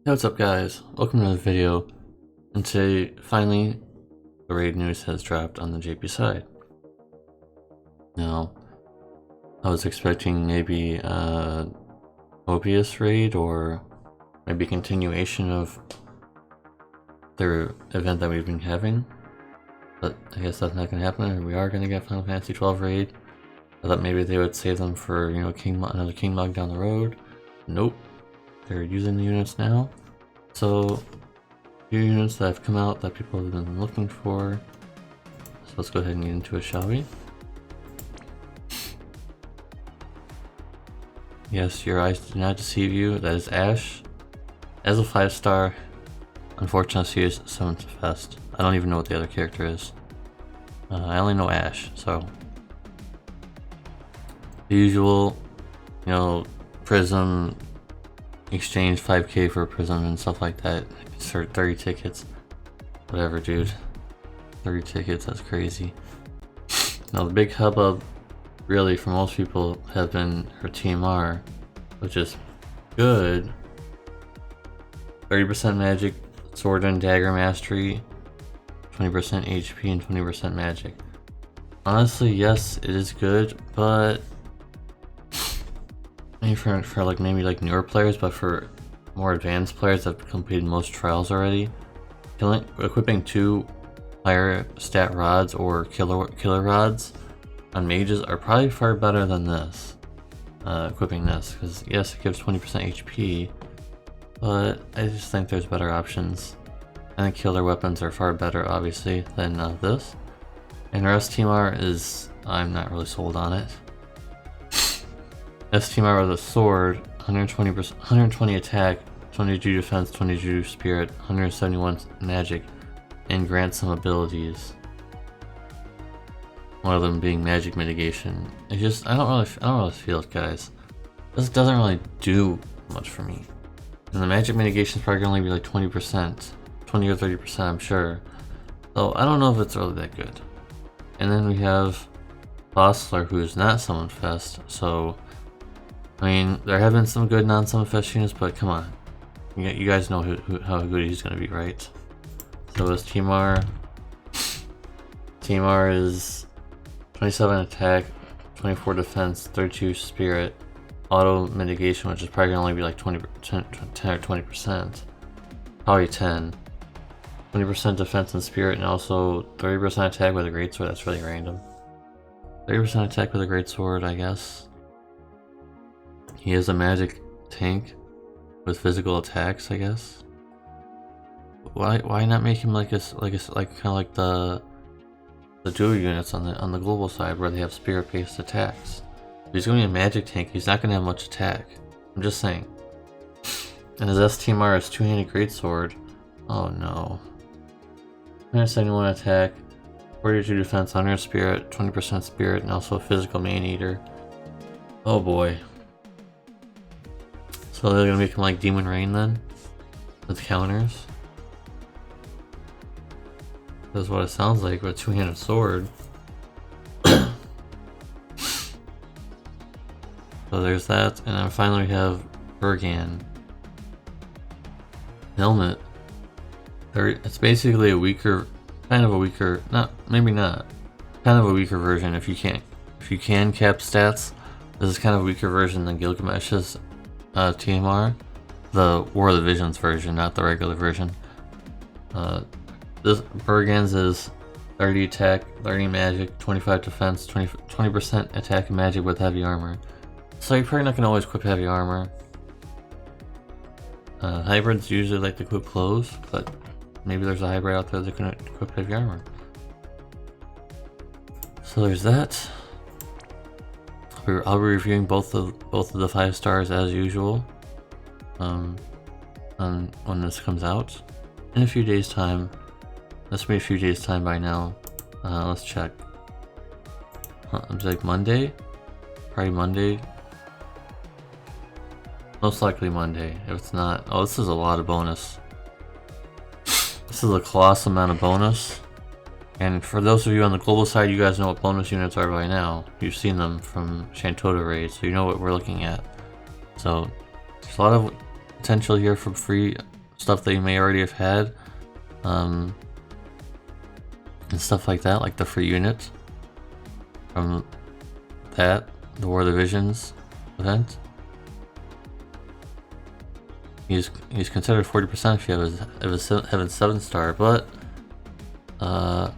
Hey, what's up guys? Welcome to the video. And today, finally, the raid news has dropped on the JP side. Now, I was expecting maybe Mobius raid or maybe continuation of their event that we've been having. But I guess that's not gonna happen. We are gonna get Final Fantasy 12 raid. I thought maybe they would save them for, another King Mug down the road. Nope. They're using the units now. So, a few units that have come out that people have been looking for. So let's go ahead and get into it, shall we? Yes, your eyes do not deceive you. That is Ashe. As a 5-star, unfortunately she is 7th best. I don't even know what the other character is. I only know Ashe, so. The usual, Prism, exchange 5k for Prism and stuff like that. Insert 30 tickets. Whatever, dude. 30 tickets, that's crazy. Now the big hubbub, really, for most people, have been her TMR, which is good. 30% magic, sword and dagger mastery, 20% HP and 20% magic. Honestly, yes, it is good, but for like maybe like newer players, but for more advanced players that have completed most trials already, equipping 2 higher stat rods or killer rods on mages are probably far better than this. Equipping this, because yes, it gives 20% HP, but I just think there's better options. I think killer weapons are far better, obviously, than this. And her STMR is, I'm not really sold on it. STMR with a sword, 120 attack, 22 defense, 22 spirit, 171 magic, and grant some abilities. One of them being magic mitigation. It's just I don't really feel it, guys. This doesn't really do much for me. And the magic mitigation is probably gonna only be like 20%, 20 or 30%, I'm sure. So I don't know if it's really that good. And then we have Bossler, who is not Summon Fest, so I mean, there have been some good non-Summon Fest units, but come on. You guys know how good he's going to be, right? So his TMR is 27 attack, 24 defense, 32 spirit, auto mitigation, which is probably going to only be like 10 or 20%. Probably 10. 20% defense and spirit, and also 30% attack with a greatsword. That's really random. 30% attack with a greatsword, I guess. He is a magic tank with physical attacks, I guess. Why not make him like kind of like the dual units on the global side where they have spirit-based attacks? If he's gonna be a magic tank, he's not gonna have much attack. I'm just saying. And his STMR is 2-handed greatsword. Oh no. 171 attack, 42 defense, 100 spirit, 20% spirit, and also a physical man eater. Oh boy. So they're gonna make him like Demon Rain then? With counters? That's what it sounds like with a 2-handed sword. So there's that, and then finally we have Bergan. Helmet. It's basically a weaker, kind of a weaker version if you can cap stats. This is kind of a weaker version than Gilgamesh's TMR, the War of the Visions version, not the regular version. This Bergan's is 30 attack, 30 magic, 25 defense, 20% attack and magic with heavy armor. So you're probably not going to always equip heavy armor. Hybrids usually like to equip clothes, but maybe there's a hybrid out there that can equip heavy armor. So there's that. I'll be reviewing both of the 5 stars as usual. When this comes out in a few days' time. This will be a few days' time by now. Let's check. It's like Monday, probably Monday. Most likely Monday. If it's not, oh, this is a lot of bonus. This is a colossal amount of bonus. And for those of you on the global side, you guys know what bonus units are by now. You've seen them from Shantota raid, so you know what we're looking at. So there's a potential here for free stuff that you may already have had, and stuff like that, like the free unit from that, the War of the Visions event. He's considered 40% if you have a 7-star, but I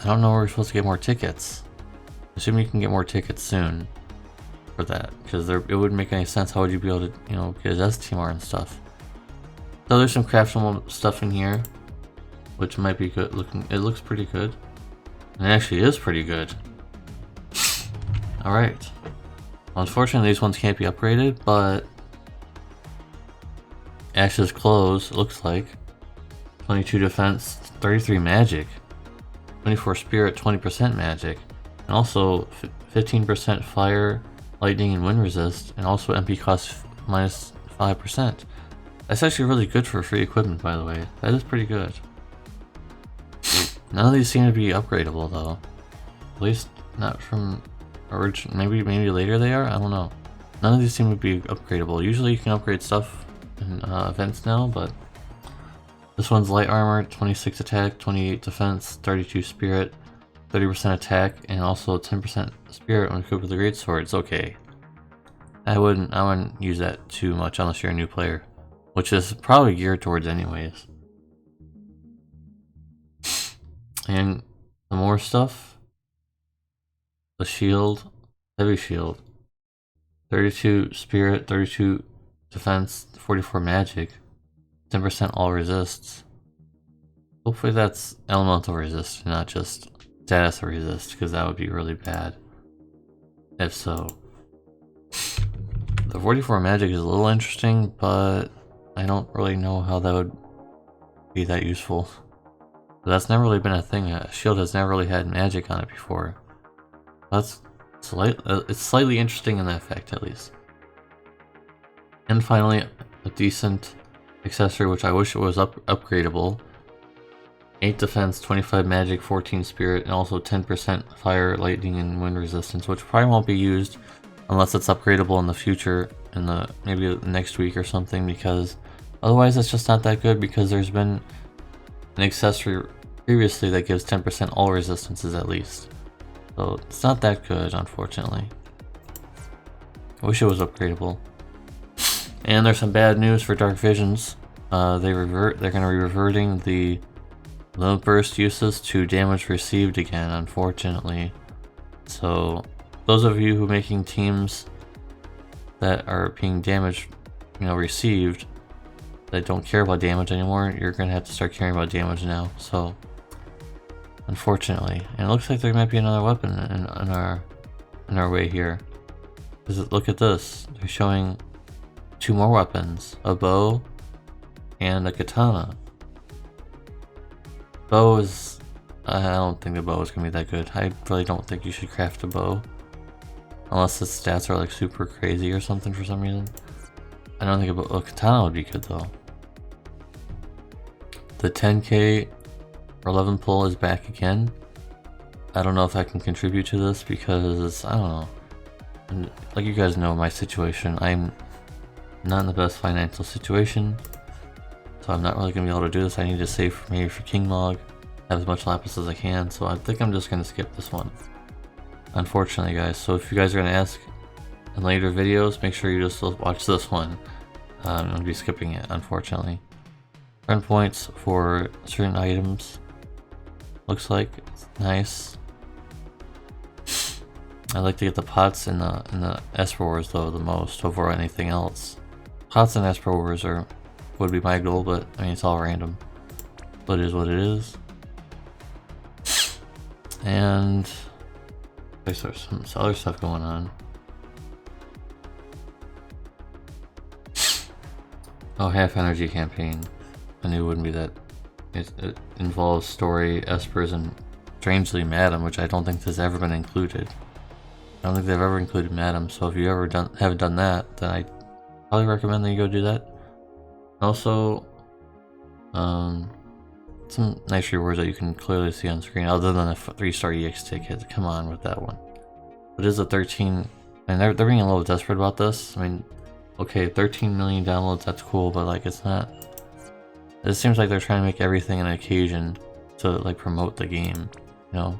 don't know where we're supposed to get more tickets. Assume you can get more tickets soon for that, because it wouldn't make any sense. How would you be able to, you know, get his STMR and stuff? So there's some craftable stuff in here, which might be good looking. It looks pretty good. And it actually is pretty good. Alright. Well, unfortunately these ones can't be upgraded, but Ashe's clothes, it looks like. 22 defense, 33 magic. 24 spirit, 20% magic. And also 15% fire, lightning, and wind resist. And also MP cost minus 5%. That's actually really good for free equipment, by the way. That is pretty good. None of these seem to be upgradable, though. At least not from origin. Maybe later they are? I don't know. None of these seem to be upgradable. Usually you can upgrade stuff in events now, but this one's light armor, 26 attack, 28 defense, 32 spirit, 30% attack, and also 10% spirit when equipped with a great sword. It's okay. I wouldn't use that too much unless you're a new player, which is probably geared towards anyways. And the more stuff, the shield, heavy shield, 32 spirit, 32 defense, 44 magic, 10% all resists. Hopefully that's elemental resist, not just status resist, because that would be really bad if so. The 44 magic is a little interesting, but I don't really know how that would be that useful. But that's never really been a thing. A shield has never really had magic on it before. It's slightly interesting in that fact, at least. And finally, a decent accessory, which I wish it was upgradable. 8 defense, 25 magic, 14 spirit, and also 10% fire, lightning, and wind resistance, which probably won't be used unless it's upgradable in the future, maybe next week or something, because otherwise it's just not that good, because there's been an accessory previously that gives 10% all resistances at least. So it's not that good, unfortunately. I wish it was upgradable. And there's some bad news for Dark Visions. They're going to be reverting the limit burst uses to damage received again, unfortunately. So those of you who are making teams that are being damage, received, that don't care about damage anymore, you're going to have to start caring about damage now. So unfortunately, and it looks like there might be another weapon in our way here. Look at this. They're showing 2 more weapons, a bow and a katana. Bow is, I don't think the bow is gonna be that good. I really don't think you should craft a bow unless its stats are like super crazy or something for some reason. I don't think a katana would be good though. The 10k or 11 pull is back again. I don't know if I can contribute to this because I don't know. And like you guys know my situation, I'm not in the best financial situation, so I'm not really gonna be able to do this. I need to save maybe for King Log, have as much lapis as I can, so I think I'm just gonna skip this one, unfortunately, guys. So if you guys are gonna ask in later videos, make sure you just watch this one. I'm gonna be skipping it, unfortunately. Friend points for certain items, looks like it's nice. I like to get the pots and the Esper Wars though the most over anything else. Pots and Esper Wars would be my goal, but I mean it's all random. But it is what it is. And there's some other stuff going on. Oh, half energy campaign. I knew it wouldn't be that. It involves story, Espers, and strangely Madam, which I don't think has ever been included. I don't think they've ever included Madam, so if you ever haven't done that, then I probably recommend that you go do that. Also, some nice rewards that you can clearly see on screen, other than a 3-star EX ticket. Come on with that one. But it is a 13, and they're being a little desperate about this. I mean, Okay, 13 million downloads, that's cool, but like it's not. It seems like they're trying to make everything an occasion to like promote the game, you know?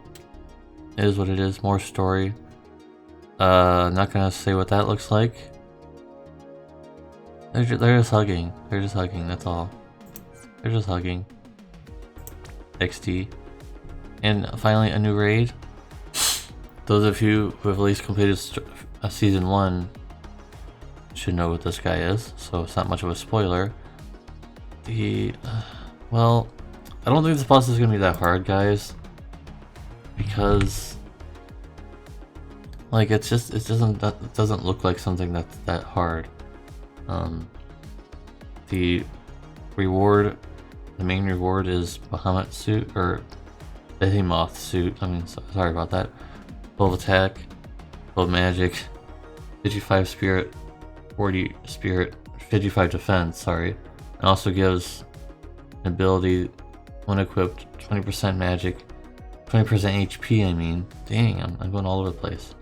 It is what it is, more story. Not gonna say what that looks like. They're just hugging. They're just hugging, that's all. They're just hugging. XD. And finally, a new raid. Those of you who have at least completed Season 1 should know what this guy is, so it's not much of a spoiler. Well, I don't think this boss is gonna be that hard, guys. Because, like, it doesn't look like something that's that hard. The reward, the main reward is Bahamut suit, or Behemoth suit, I mean, sorry about that. 12 attack, 12 magic, 55 spirit, 40 spirit, 55 defense, sorry. It also gives an ability, when equipped, 20% magic, 20% HP, I mean. Dang, I'm going all over the place.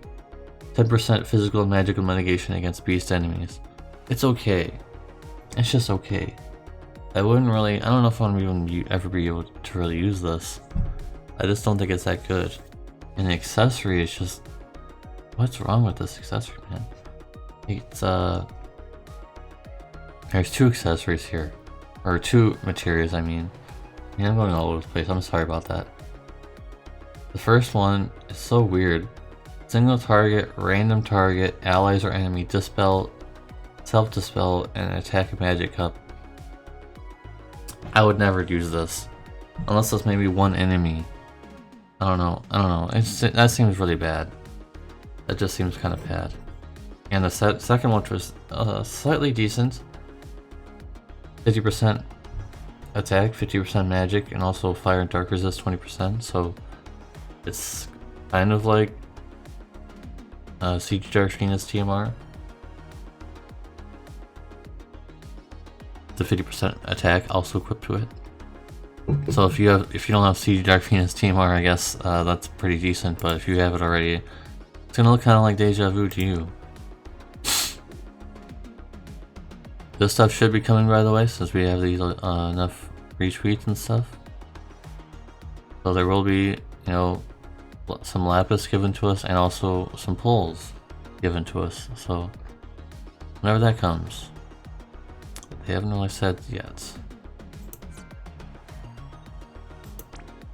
10% physical and magical mitigation against beast enemies. It's okay. It's just okay. I don't know if I'm even ever be able to really use this. I just don't think it's that good. And the accessory is just... What's wrong with this accessory, man? It's, there's two accessories here. Or two materials, I mean. Yeah, I'm going all over the place, I'm sorry about that. The first one is so weird. Single target, random target, allies or enemy, dispel, self-dispel, and attack a magic cup. I would never use this. Unless there's maybe one enemy. I don't know. That seems really bad. That just seems kind of bad. And the second one was slightly decent. 50% attack, 50% magic, and also fire and dark resist 20%. So it's kind of like Siege Dark Phoenix TMR. The 50% attack also equipped to it. So if you don't have Siege Dark Phoenix TMR, I guess that's pretty decent. But if you have it already, it's gonna look kind of like Deja Vu to you. This stuff should be coming, by the way, since we have these enough retweets and stuff. So there will be, you know, some lapis given to us and also some pulls given to us. So whenever that comes, they haven't really said yet.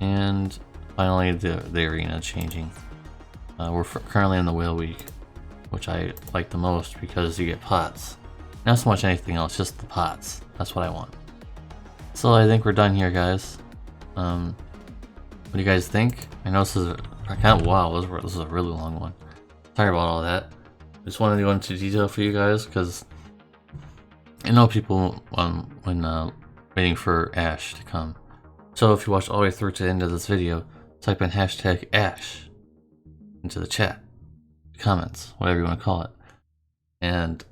And finally, the arena changing. We're currently in the whale week, which I like the most because you get pots. Not so much anything else, just the pots. That's what I want. So I think we're done here, guys. What do you guys think? I know this is wow, this is a really long one. Sorry about all that. Just wanted to go into detail for you guys because I know people when waiting for Ashe to come. So if you watch all the way through to the end of this video, type in hashtag Ashe into the chat, comments, whatever you want to call it. And if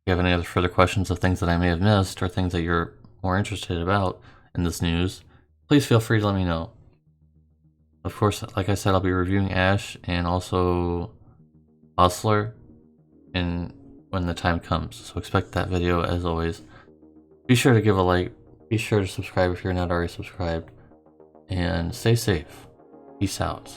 you have any other further questions of things that I may have missed or things that you're more interested about in this news, please feel free to let me know. Of course, like I said, I'll be reviewing Ashe and also Hustler when the time comes. So expect that video as always. Be sure to give a like. Be sure to subscribe if you're not already subscribed. And stay safe. Peace out.